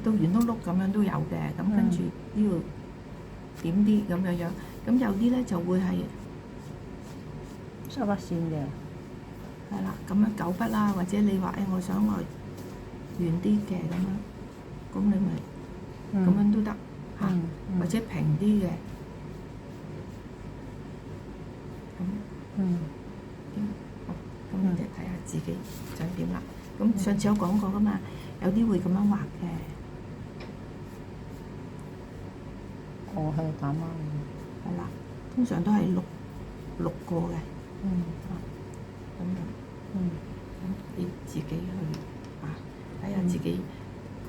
到圓碌碌咁樣都有嘅。咁跟住呢度點啲咁樣樣。咁有啲咧就會係收筆線嘅。係啦，咁樣9筆啦，或者你話我想我圓啲嘅咁樣，咁你咪咁樣都得嚇，或者平啲嘅咁。咁你哋睇下自己想點啦。咁上次有講過噶嘛，有啲會咁樣畫嘅。我係打孖係啦，通常都係六個嘅。咁你自己去睇下自己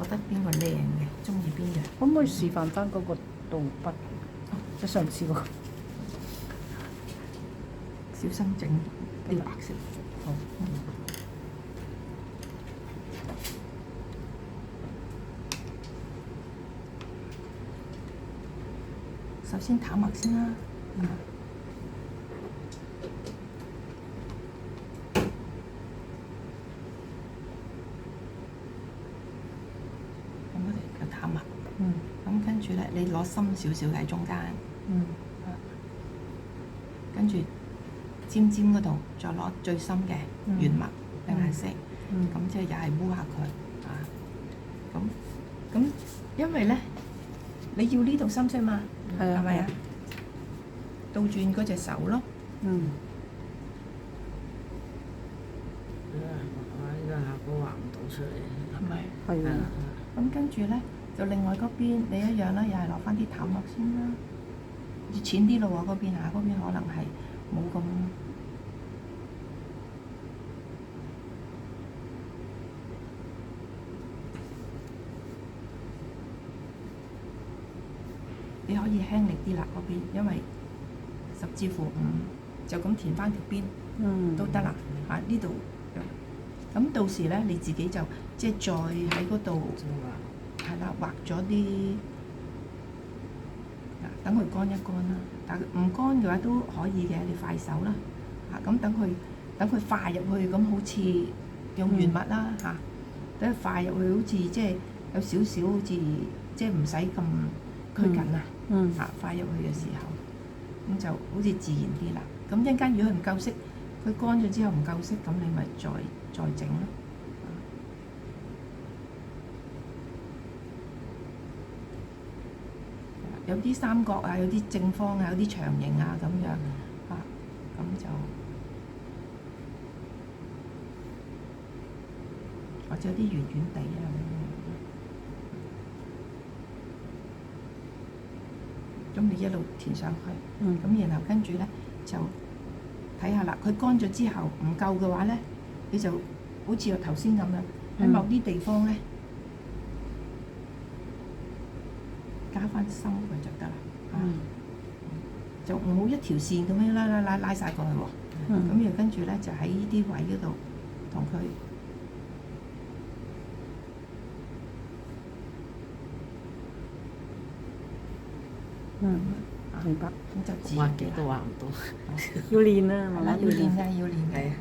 覺得邊個靚嘅，中意邊樣。可唔可以示範翻嗰個導筆？即上次嗰個。小心整啲白色。好。首先淡墨先啦。咁我哋嘅淡墨。咁跟住咧，你攞深少少喺中間。跟住尖尖嗰度再攞最深嘅原墨嘅顏色。咁即係又係污下佢。咁因為咧，你要呢度深色嘛，係咪啊？倒轉嗰隻手咯。呢個效果畫唔到出嚟，係咪？係啊。咁跟住咧，就另外嗰邊你一樣啦，又係攞翻啲淡墨先啦。淺啲咯喎，嗰邊嗰邊可能係冇咁。你可以輕力啲啦嗰邊，因為10至乎5就咁填翻條邊都得啦。呢度咁到時咧，你自己就即係再喺嗰度係啦，畫咗啲等佢乾一乾啦。但係唔乾嘅話都可以嘅，你快手啦。咁等佢快入去，咁好似用原墨啦等佢快入去，好似即係有少少好似即係唔使咁拘謹快入去嘅時候，咁就好似自然啲啦。咁一陣間如果佢唔夠色，佢乾咗之後唔夠色，咁你咪再整咯。有啲三角啊，有啲正方啊，有啲長形啊咁樣咁就或者有啲圓圓地啊咁你一路填上去，咁然後跟住咧就睇下啦。佢乾咗之後唔夠嘅話咧，你就好似我頭先咁樣喺某啲地方咧加翻深佢就得啦。就唔好一條線咁樣拉晒過去喎。咁然後跟住咧就喺呢啲位嗰度同佢。明白。咁就自畫然幾都畫唔到。要練啊，慢慢要練練。㗎，要練㗎。